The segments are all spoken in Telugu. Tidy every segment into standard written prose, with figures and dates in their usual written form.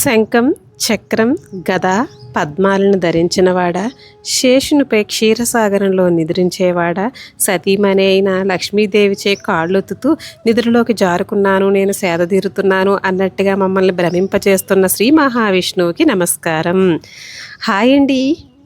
శంఖం చక్రం గద పద్మాలను ధరించినవాడా, శేషునిపై క్షీరసాగరంలో నిద్రించేవాడా, సతీమణి అయిన లక్ష్మీదేవిచే కాళ్ళొత్తుతూ నిద్రలోకి జారుకున్నాను, నేను సేదతీరుతున్నాను అన్నట్టుగా మమ్మల్ని భ్రమింపచేస్తున్న శ్రీ మహావిష్ణువుకి నమస్కారం. హాయ్ అండి,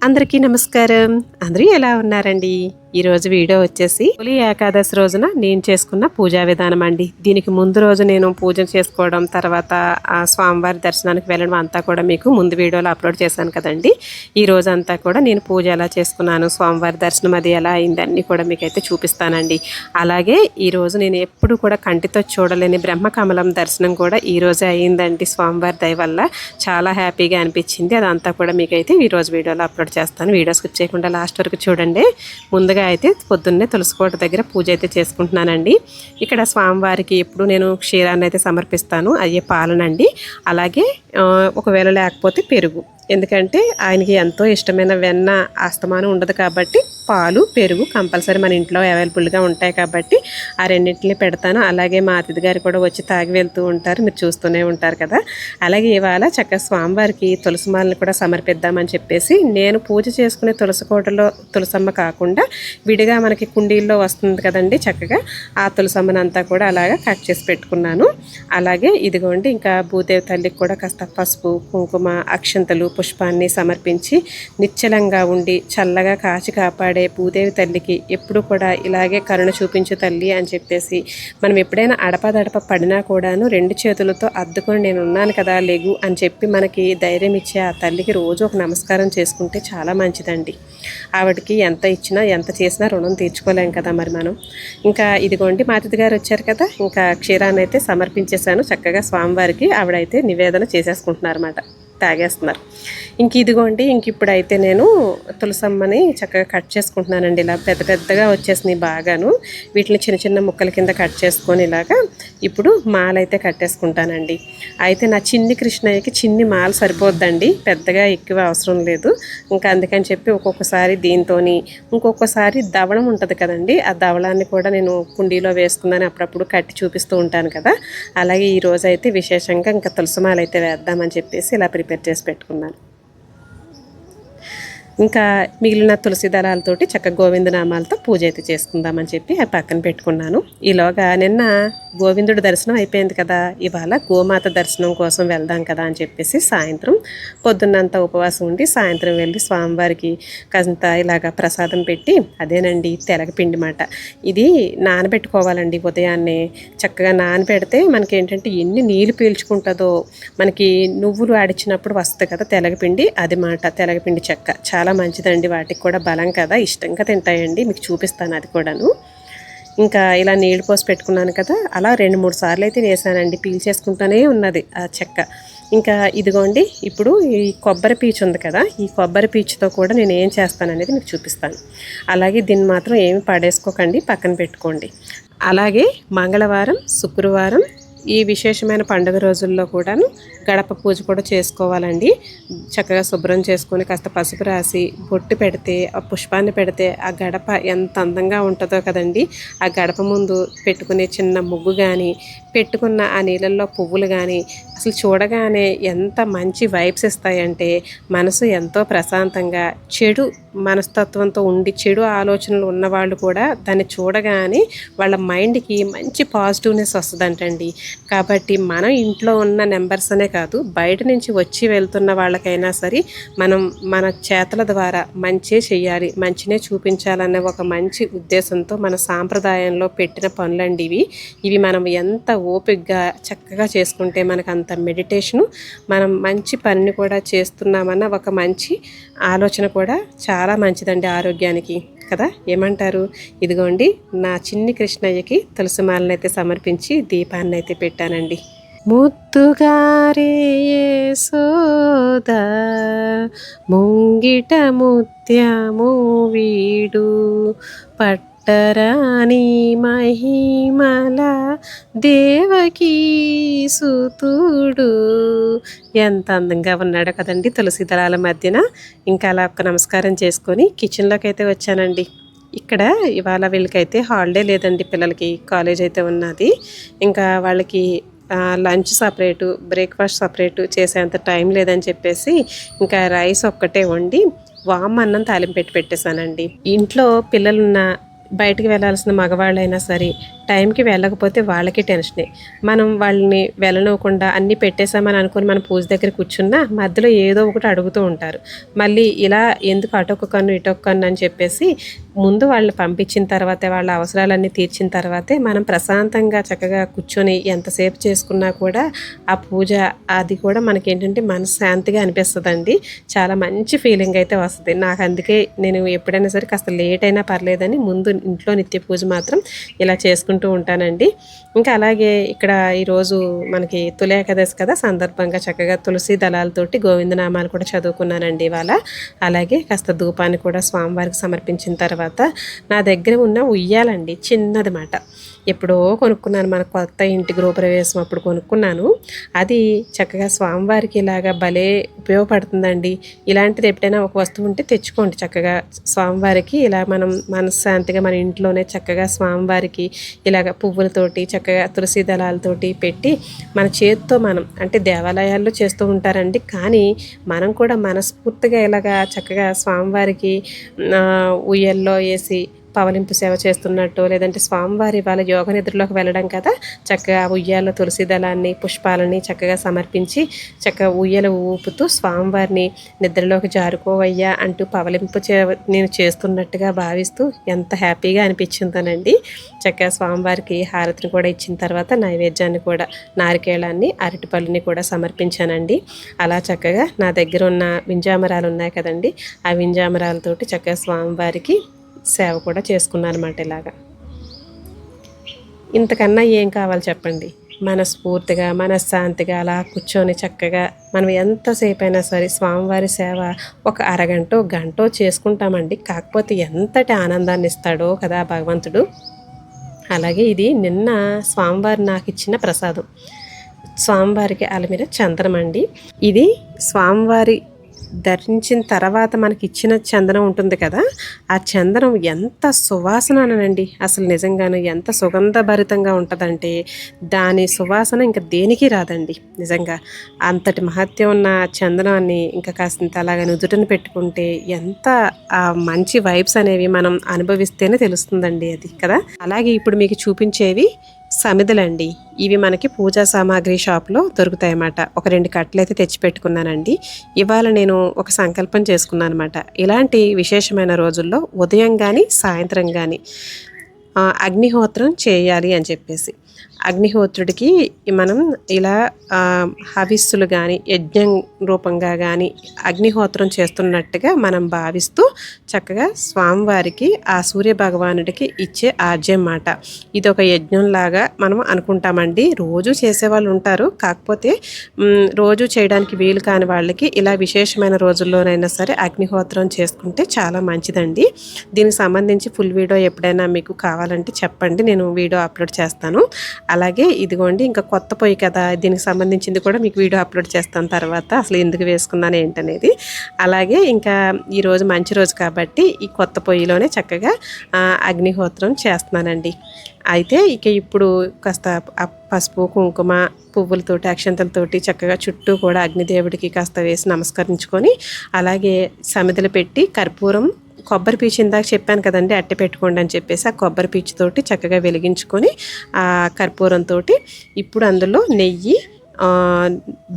అందరికీ నమస్కారం. అందరూ ఎలా ఉన్నారండి? ఈరోజు వీడియో వచ్చేసి తొలి ఏకాదశి రోజున నేను చేసుకున్న పూజా విధానం అండి. దీనికి ముందు రోజు నేను పూజ చేసుకోవడం, తర్వాత ఆ స్వామివారి దర్శనానికి వెళ్ళడం అంతా కూడా మీకు ముందు వీడియోలో అప్లోడ్ చేశాను కదండి. ఈ రోజు అంతా కూడా నేను పూజ ఎలా చేసుకున్నాను, స్వామివారి దర్శనం అది ఎలా అయింది అన్నీ కూడా మీకైతే చూపిస్తానండి. అలాగే ఈరోజు నేను ఎప్పుడు కూడా కంటితో చూడలేని బ్రహ్మకమలం దర్శనం కూడా ఈరోజే అయ్యిందండి. స్వామివారి దయ వల్ల చాలా హ్యాపీగా అనిపించింది. అదంతా కూడా మీకైతే ఈరోజు వీడియోలో అప్లోడ్ చేస్తాను. వీడియో స్కిప్ చేయకుండా లాస్ట్ వరకు చూడండి. ముందుగా అయితే పొద్దున్నే తులసికోట దగ్గర పూజ అయితే చేసుకుంటున్నానండి. ఇక్కడ స్వామివారికి ఎప్పుడు నేను క్షీరాన్ని అయితే సమర్పిస్తాను, అయ్యే పాలనండి. అలాగే ఒకవేళ లేకపోతే పెరుగు, ఎందుకంటే ఆయనకి ఎంతో ఇష్టమైన వెన్న ఆస్తమానం ఉండదు కాబట్టి పాలు పెరుగు కంపల్సరీ మన ఇంట్లో అవైలబుల్గా ఉంటాయి కాబట్టి ఆ రెండింటిని పెడతాను. అలాగే మా అతిథి గారు కూడా వచ్చి తాగి వెళ్తూ ఉంటారు, మీరు చూస్తూనే ఉంటారు కదా. అలాగే ఇవాళ చక్కగా స్వామివారికి తులసిమాలను కూడా సమర్పిద్దామని చెప్పేసి నేను పూజ చేసుకునే తులసికోటలో తులసమ్మ కాకుండా విడిగా మనకి కుండీల్లో వస్తుంది కదండి, చక్కగా ఆ తులసమ్మనంతా కూడా అలాగా కట్ చేసి పెట్టుకున్నాను. అలాగే ఇదిగోండి, ఇంకా భూదేవి తల్లికి కూడా కాస్త పసుపు కుంకుమ అక్షంతలు పుష్పాన్ని సమర్పించి నిశ్చలంగా ఉండి చల్లగా కాచి కాపాడే భూదేవి తల్లికి ఎప్పుడు కూడా ఇలాగే కరుణ చూపించు తల్లి అని చెప్పేసి మనం ఎప్పుడైనా అడపదడప పడినా కూడాను రెండు చేతులతో అద్దుకొని నేను ఉన్నాను కదా లెగు అని చెప్పి మనకి ధైర్యం ఇచ్చే ఆ తల్లికి రోజు ఒక నమస్కారం చేసుకుంటే చాలా మంచిదండి. ఆవిడకి ఎంత ఇచ్చినా ఎంత చేసినా రుణం తీర్చుకోలేం కదా మరి మనం. ఇంకా ఇదిగోండి, మా అతిథి గారు వచ్చారు కదా, ఇంకా క్షీరాన్ని అయితే సమర్పించేశాను చక్కగా స్వామివారికి. ఆవిడైతే నివేదన చేసేసుకుంటున్నారు అన్నమాట, తాగేస్తున్నారు. ఇంక ఇదిగోండి, ఇంక ఇప్పుడైతే నేను తులసమ్మని చక్కగా కట్ చేసుకుంటున్నానండి. ఇలా పెద్ద పెద్దగా వచ్చేసినాయి బాగాను. వీటిని చిన్న చిన్న ముక్కల కింద కట్ చేసుకొని ఇలాగా ఇప్పుడు మాల అయితే కట్టేసుకుంటానండి. అయితే నా చిన్ని కృష్ణయ్యకి చిన్ని మాల సరిపోద్దండి, పెద్దగా ఎక్కువ అవసరం లేదు. ఇంకా అందుకని చెప్పి ఒక్కొక్కసారి దీంతోని, ఇంకొకసారి దవడం ఉంటుంది కదండి, ఆ దవడాన్ని కూడా నేను కుండీలో వేసుకుందని అప్పుడప్పుడు కట్టి చూపిస్తూ ఉంటాను కదా. అలాగే ఈరోజు అయితే విశేషంగా ఇంకా తులసిమాల అయితే వేద్దామని చెప్పేసి ఇలా ప్రిపేర్ చేసి పెట్టుకున్నాను. ఇంకా మిగిలిన తులసి దళాలతోటి చక్కగా గోవిందనామాలతో పూజ అయితే చేసుకుందామని చెప్పి ఆ పక్కన పెట్టుకున్నాను. ఈలోగా నిన్న గోవిందుడి దర్శనం అయిపోయింది కదా, ఇవాళ గోమాత దర్శనం కోసం వెళ్దాం కదా అని చెప్పేసి సాయంత్రం పొద్దున్నంతా ఉపవాసం ఉండి సాయంత్రం వెళ్ళి స్వామివారికి కాంత ఇలాగా ప్రసాదం పెట్టి, అదేనండి తెలగపిండి మాట. ఇది నానబెట్టుకోవాలండి ఉదయాన్నే. చక్కగా నానబెడితే మనకి ఏంటంటే ఎన్ని నీళ్ళు పీల్చుకుంటుందో, మనకి నువ్వులు ఆడిచ్చినప్పుడు వస్తుంది కదా తెలగపిండి, అది మాట తెలగపిండి చెక్క. చాలా మంచిదండి, వాటికి కూడా బలం కదా, ఇష్టంగా తింటాయండి. మీకు చూపిస్తాను అది కూడాను. ఇంకా ఇలా నీళ్ళు పోసి పెట్టుకున్నాను కదా, అలా 2-3 సార్లు అయితే వేసానండి, పీల్చేసుకుంటూనే ఉన్నది ఆ చెక్క. ఇంకా ఇదిగోండి, ఇప్పుడు ఈ కొబ్బరి పీచు ఉంది కదా, ఈ కొబ్బరి పీచుతో కూడా నేను ఏం చేస్తాననేది మీకు చూపిస్తాను. అలాగే దీన్ని మాత్రం ఏమి పడేసుకోకండి, పక్కన పెట్టుకోండి. అలాగే మంగళవారం శుక్రవారం ఈ విశేషమైన పండుగ రోజుల్లో కూడాను గడప పూజ కూడా చేసుకోవాలండి. చక్కగా శుభ్రం చేసుకొని కాస్త పసుపు రాసి బొట్టు పెడితే, ఆ పుష్పాన్ని పెడితే ఆ గడప ఎంత అందంగా ఉంటుందో కదండి. ఆ గడప ముందు పెట్టుకునే చిన్న ముగ్గు కానీ, పెట్టుకున్న ఆ నీళ్ళల్లో పువ్వులు కానీ అసలు చూడగానే ఎంత మంచి వైబ్స్ ఇస్తాయంటే మనసు ఎంతో ప్రశాంతంగా, చెడు మనస్తత్వంతో ఉండి చెడు ఆలోచనలు ఉన్నవాళ్ళు కూడా దాన్ని చూడగానే వాళ్ళ మైండ్కి మంచి పాజిటివ్నెస్ వస్తుందంటండి. కాబట్టి మనం ఇంట్లో ఉన్న నెంబర్స్ అనే కాదు, బయట నుంచి వచ్చి వెళ్తున్న వాళ్ళకైనా సరే మనం మన చేతల ద్వారా మంచే చెయ్యాలి, మంచినే చూపించాలనే ఒక మంచి ఉద్దేశంతో మన సాంప్రదాయంలో పెట్టిన పనులండి ఇవి. ఇవి మనం ఎంత ఓపికగా చక్కగా చేసుకుంటే మనకు అంత మెడిటేషను, మనం మంచి పనిని కూడా చేస్తున్నామన్న ఒక మంచి ఆలోచన కూడా చాలా మంచిదండి ఆరోగ్యానికి కదా, ఏమంటారు? ఇదిగోండి, నా చిన్ని కృష్ణయ్యకి తులసిమాలను అయితే సమర్పించి దీపాన్ని అయితే పెట్టానండి. ముద్దుగారే యశోదా ముంగిట ముత్యము వీడు పట్టరాని మహిమల దేవకీ సుతుడు. ఎంత అందంగా ఉన్నాడో కదండి తులసి దళాల మధ్యన. ఇంకా అలా ఒక నమస్కారం చేసుకొని కిచెన్లోకి అయితే వచ్చానండి. ఇక్కడ ఇవాళ వీళ్ళకైతే హాలిడే లేదండి, పిల్లలకి కాలేజ్ అయితే ఉన్నది. ఇంకా వాళ్ళకి లంచ్ సపరేటు, బ్రేక్ఫాస్ట్ సపరేటు చేసేంత టైం లేదని చెప్పేసి ఇంకా రైస్ ఒక్కటే వండి వామ్ అన్నం తాలింపు పెట్టేశానండి. ఇంట్లో పిల్లలున్న బయటికి వెళ్ళాల్సిన మగవాళ్ళైనా సరే టైంకి వెళ్ళకపోతే వాళ్ళకి టెన్షనే. మనం వాళ్ళని వెళ్ళనివ్వకుండా అన్నీ పెట్టేశామని అనుకుని మనం పూజ దగ్గర కూర్చున్నా మధ్యలో ఏదో ఒకటి అడుగుతూ ఉంటారు. మళ్ళీ ఇలా ఎందుకు అటొక్క కన్ను ఇటొక్క కన్ను అని చెప్పేసి ముందు వాళ్ళని పంపించిన తర్వాతే వాళ్ళ అవసరాలన్నీ తీర్చిన తర్వాతే మనం ప్రశాంతంగా చక్కగా కూర్చొని ఎంతసేపు చేసుకున్నా కూడా ఆ పూజ అది కూడా మనకేంటంటే మనశ్శాంతిగా అనిపిస్తుందండి. చాలా మంచి ఫీలింగ్ అయితే వస్తుంది నాకు. అందుకే నేను ఎప్పుడైనా సరే కాస్త లేట్ అయినా పర్లేదని ముందు ఇంట్లో నిత్య పూజ మాత్రం ఇలా చేసుకుంటూ ఉంటానండి. ఇంకా అలాగే ఇక్కడ ఈరోజు మనకి తొలి ఏకాదశి కదా, సందర్భంగా చక్కగా తులసి దళాలతోటి గోవిందనామాలు కూడా చదువుకున్నానండి ఇవాళ. అలాగే కాస్త ధూపాన్ని కూడా స్వామివారికి సమర్పించిన తర్వాత నా దగ్గర ఉన్న ఉయ్యాలండి, చిన్నది మాట, ఎప్పుడో కొనుక్కున్నాను. మన కొత్త ఇంటి గృహప్రవేశం అప్పుడు కొనుక్కున్నాను. అది చక్కగా స్వామివారికి ఇలాగా భలే ఉపయోగపడుతుందండి. ఇలాంటిది ఎప్పుడైనా ఒక వస్తువు ఉంటే తెచ్చుకోండి. చక్కగా స్వామివారికి ఇలా మనం మనశ్శాంతిగా మన ఇంట్లోనే చక్కగా స్వామివారికి ఇలాగ పువ్వులతోటి చక్కగా తులసి దళాలతోటి పెట్టి మన చేతితో మనం అంటే దేవాలయాల్లో చేస్తూ ఉంటారండి, కానీ మనం కూడా మనస్ఫూర్తిగా ఇలాగా చక్కగా స్వామివారికి ఉయ్యల్లో వేసి పవలింపు సేవ చేస్తున్నట్టు, లేదంటే స్వామివారి వాళ్ళ యోగ నిద్రలోకి వెళ్ళడం కదా, చక్కగా ఉయ్యాల తులసి దళాన్ని పుష్పాలని చక్కగా సమర్పించి చక్కగా ఉయ్యల ఊపుతూ స్వామివారిని నిద్రలోకి జారుకోవయ్యా అంటూ పవలింపు నేను చేస్తున్నట్టుగా భావిస్తూ ఎంత హ్యాపీగా అనిపించిందోనండి. చక్కగా స్వామివారికి హారతిని కూడా ఇచ్చిన తర్వాత నైవేద్యాన్ని కూడా నారికేళాన్ని అరటిపళ్ళని కూడా సమర్పించానండి. అలా చక్కగా నా దగ్గర ఉన్న వింజామరాలు ఉన్నాయి కదండి, ఆ వింజామరాలతోటి చక్కగా స్వామివారికి సేవ కూడా చేసుకున్నాను అనమాట. ఇలాగా ఇంతకన్నా ఏం కావాలి చెప్పండి? మనస్ఫూర్తిగా మనశ్శాంతిగా అలా కూర్చొని చక్కగా మనం ఎంతసేపు అయినా సరే స్వామివారి సేవ ఒక అరగంటో గంటో చేసుకుంటామండి. కాకపోతే ఎంతటి ఆనందాన్ని ఇస్తాడో కదా భగవంతుడు. అలాగే ఇది నిన్న స్వామివారు నాకు ఇచ్చిన ప్రసాదం, స్వామివారికి అలమిర చందనం అండి. ఇది స్వామివారి ధరించిన తర్వాత మనకి ఇచ్చిన చందనం ఉంటుంది కదా, ఆ చందనం ఎంత సువాసననండి, అసలు నిజంగాను ఎంత సుగంధభరితంగా ఉంటుందంటే దాని సువాసన ఇంకా దేనికి రాదండి. నిజంగా అంతటి మహత్యం ఉన్న చందనాన్ని ఇంకా కాస్తంత అలాగా నుదుటను పెట్టుకుంటే ఎంత మంచి వైబ్స్ అనేవి మనం అనుభవిస్తేనే తెలుస్తుందండి అది కదా. అలాగే ఇప్పుడు మీకు చూపించేవి సమిదలండి. ఇవి మనకి పూజా సామాగ్రి షాప్లో దొరుకుతాయి అన్నమాట. ఒక 2 కట్టలు అయితే తెచ్చిపెట్టుకున్నానండి. ఇవాళ నేను ఒక సంకల్పం చేసుకున్నాను అనమాట. ఇలాంటి విశేషమైన రోజుల్లో ఉదయం కానీ సాయంత్రం కానీ అగ్నిహోత్రం చేయాలి అని చెప్పేసి, అగ్నిహోత్రుడికి మనం ఇలా హవిస్సులు కానీ యజ్ఞం రూపంగా కానీ అగ్నిహోత్రం చేస్తున్నట్టుగా మనం భావిస్తూ చక్కగా స్వామివారికి ఆ సూర్య భగవానుడికి ఇచ్చే ఆజ్యం మాట. ఇది ఒక యజ్ఞంలాగా మనం అనుకుంటామండి. రోజు చేసేవాళ్ళు ఉంటారు, కాకపోతే రోజు చేయడానికి వీలు కాని వాళ్ళకి ఇలా విశేషమైన రోజుల్లోనైనా సరే అగ్నిహోత్రం చేసుకుంటే చాలా మంచిదండి. దీనికి సంబంధించి ఫుల్ వీడియో ఎప్పుడైనా మీకు కావాలంటే చెప్పండి, నేను వీడియో అప్లోడ్ చేస్తాను. అలాగే ఇదిగోండి ఇంకా కొత్త పొయ్యి కదా, దీనికి సంబంధించింది కూడా మీకు వీడియో అప్లోడ్ చేస్తాను తర్వాత, అసలు ఎందుకు వేసుకున్నాను ఏంటనేది. అలాగే ఇంకా ఈరోజు మంచి రోజు కాబట్టి ఈ కొత్త పొయ్యిలోనే చక్కగా అగ్నిహోత్రం చేస్తున్నానండి. అయితే ఇక ఇప్పుడు కాస్త పసుపు కుంకుమ పువ్వులతోటి అక్షంతలతోటి చక్కగా చుట్టూ కూడా అగ్నిదేవుడికి కాస్త వేసి నమస్కరించుకొని, అలాగే సమిదలు పెట్టి కర్పూరం కొబ్బరి పీచు ఇందాక చెప్పాను కదండి అట్టె పెట్టుకోండి అని చెప్పేసి, ఆ కొబ్బరి పీచుతోటి చక్కగా వెలిగించుకొని ఆ కర్పూరంతో ఇప్పుడు అందులో నెయ్యి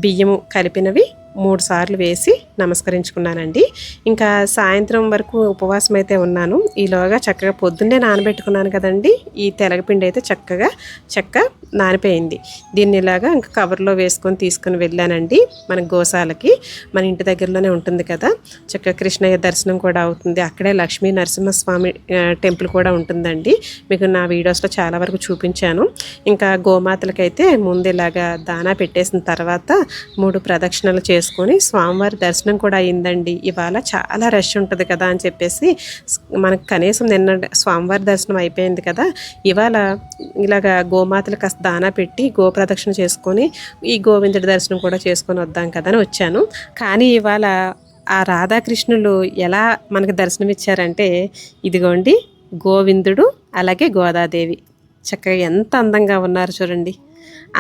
బియ్యము కలిపినవి 3 సార్లు వేసి నమస్కరించుకున్నానండి. ఇంకా సాయంత్రం వరకు ఉపవాసం అయితే ఉన్నాను. ఈలోగా చక్కగా పొద్దున్నే నానబెట్టుకున్నాను కదండి, ఈ తెలగపిండి అయితే చక్కగా నానిపోయింది. దీన్ని ఇలాగా ఇంకా కవర్లో వేసుకొని తీసుకొని వెళ్ళానండి మన గోశాలకి. మన ఇంటి దగ్గరలోనే ఉంటుంది కదా, చక్కగా కృష్ణయ్య దర్శనం కూడా అవుతుంది. అక్కడే లక్ష్మీ నరసింహస్వామి టెంపుల్ కూడా ఉంటుందండి. మీకు నా వీడియోస్లో చాలా వరకు చూపించాను. ఇంకా గోమాతలకైతే ముందు ఇలాగా దానా పెట్టేసిన తర్వాత 3 ప్రదక్షిణలు చేసుకొని స్వామివారి దర్శనం కూడా అయిందండి. ఇవాళ చాలా రష్ ఉంటుంది కదా అని చెప్పేసి మనకు కనీసం నిన్న స్వామివారి దర్శనం అయిపోయింది కదా, ఇవాళ ఇలాగా గోమాతలు కాస్త దానా పెట్టి గో ప్రదక్షిణ చేసుకొని ఈ గోవిందుడి దర్శనం కూడా చేసుకొని వద్దాం కదా అని వచ్చాను. కానీ ఇవాళ ఆ రాధాకృష్ణులు ఎలా మనకు దర్శనం ఇచ్చారంటే ఇదిగోండి గోవిందుడు అలాగే గోదాదేవి చక్కగా ఎంత అందంగా ఉన్నారు చూడండి.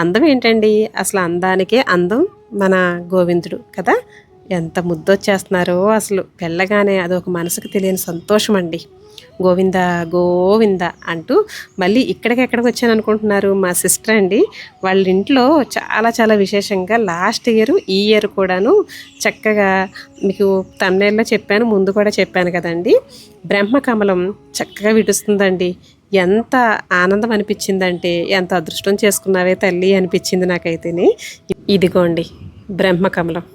అందం ఏంటండి, అసలు అందానికే అందం మన గోవిందుడు కదా. ఎంత ముద్దొచ్చేస్తున్నారో అసలు వెళ్ళగానే అదొక మనసుకు తెలియని సంతోషం అండి. గోవింద గోవింద అంటూ మళ్ళీ ఇక్కడికి వచ్చాను అనుకుంటున్నారు, మా సిస్టర్ అండి వాళ్ళ ఇంట్లో చాలా చాలా విశేషంగా లాస్ట్ ఇయర్ ఈ ఇయర్ కూడాను చక్కగా మీకు తమిళలో చెప్పాను, ముందు కూడా చెప్పాను కదండి, బ్రహ్మకమలం చక్కగా విడుస్తుందండి. ఎంత ఆనందం అనిపించిందంటే, ఎంత అదృష్టం చేసుకున్నావే తల్లి అనిపించింది నాకైతేనే. ఇదిగోండి బ్రహ్మకమలం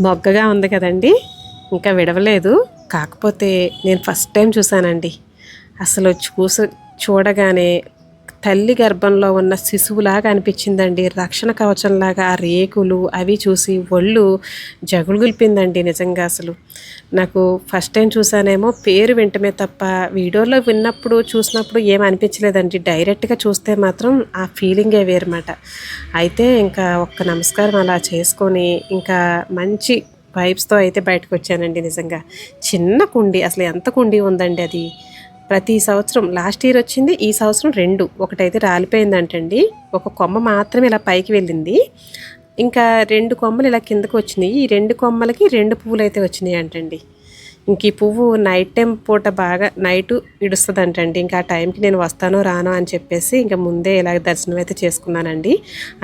మొగ్గగా ఉంది కదండి, ఇంకా విడవలేదు. కాకపోతే నేను ఫస్ట్ టైం చూశానండి. అసలు చూడగానే తల్లి గర్భంలో ఉన్న శిశువులాగా అనిపించిందండి. రక్షణ కవచంలాగా ఆ రేకులు అవి చూసి ఒళ్ళు జగులుగులిపిందండి నిజంగా. అసలు నాకు ఫస్ట్ టైం చూసానేమో పేరు వింటమే తప్ప వీడియోలో చూసినప్పుడు ఏం అనిపించలేదండి. డైరెక్ట్గా చూస్తే మాత్రం ఆ ఫీలింగే వేరన్నమాట. అయితే ఇంకా ఒక్క నమస్కారం అలా చేసుకొని ఇంకా మంచి వైబ్స్తో అయితే బయటకు వచ్చానండి. నిజంగా చిన్న కుండి, అసలు ఎంత కుండి ఉందండి అది. ప్రతి సంవత్సరం లాస్ట్ ఇయర్ వచ్చింది, ఈ సంవత్సరం 2, ఒకటైతే రాలిపోయిందంటండి, ఒక కొమ్మ మాత్రమే ఇలా పైకి వెళ్ళింది, ఇంకా 2 కొమ్మలు ఇలా కిందకు వచ్చినాయి. ఈ 2 కొమ్మలకి 2 పువ్వులు అయితే వచ్చినాయి అంటండి. ఇంక ఈ పువ్వు నైట్ టైం పూట బాగా నైటు ఇడుస్తుంది అంటండి. ఇంకా ఆ టైంకి నేను వస్తానో రానో అని చెప్పేసి ఇంకా ముందే ఇలాగ దర్శనం అయితే చేసుకున్నానండి.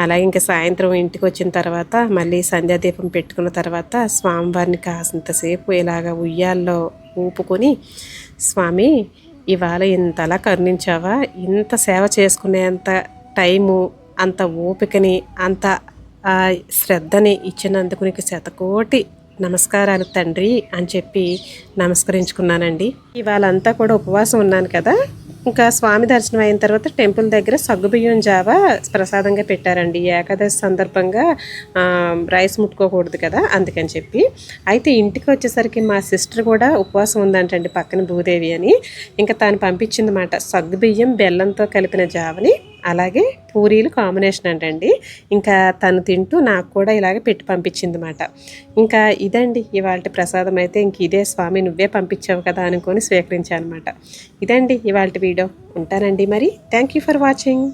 అలాగే ఇంకా సాయంత్రం ఇంటికి వచ్చిన తర్వాత మళ్ళీ సంధ్యాదీపం పెట్టుకున్న తర్వాత స్వామివారిని కాసింతసేపు ఇలాగ ఉయ్యాల్లో ఊపుకొని, స్వామి ఇవాళ ఇంతలా కరుణించావా, ఇంత సేవ చేసుకునేంత టైము, అంత ఓపికని, అంత శ్రద్ధని ఇచ్చినందుకు నీకు శతకోటి నమస్కారాలు తండ్రి అని చెప్పి నమస్కరించుకున్నానండి. ఇవాళ అంతా కూడా ఉపవాసం ఉన్నాను కదా. ఇంకా స్వామి దర్శనం అయిన తర్వాత టెంపుల్ దగ్గర సగ్గుబియ్యం జావా ప్రసాదంగా పెట్టారండి. ఏకాదశి సందర్భంగా రైస్ ముట్టుకోకూడదు కదా, అందుకని చెప్పి. అయితే ఇంటికి వచ్చేసరికి మా సిస్టర్ కూడా ఉపవాసం ఉందంటండి, పక్కన భూదేవి అని. ఇంకా తను పంపించింది మాట సగ్గుబియ్యం బెల్లంతో కలిపిన జావని, అలాగే పూరీలు కాంబినేషన్ అంటండి. ఇంకా తను తింటూ నాకు కూడా ఇలాగే పెట్టి పంపించింది మాట. ఇంకా ఇదండి ఇవాళ ప్రసాదం అయితే. ఇంక ఇదే స్వామి నువ్వే పంపించావు కదా అనుకొని స్వీకరించాను అనమాట. ఇదండి ఇవాళ వీడియో. ఉంటానండి మరి. Thank you for watching.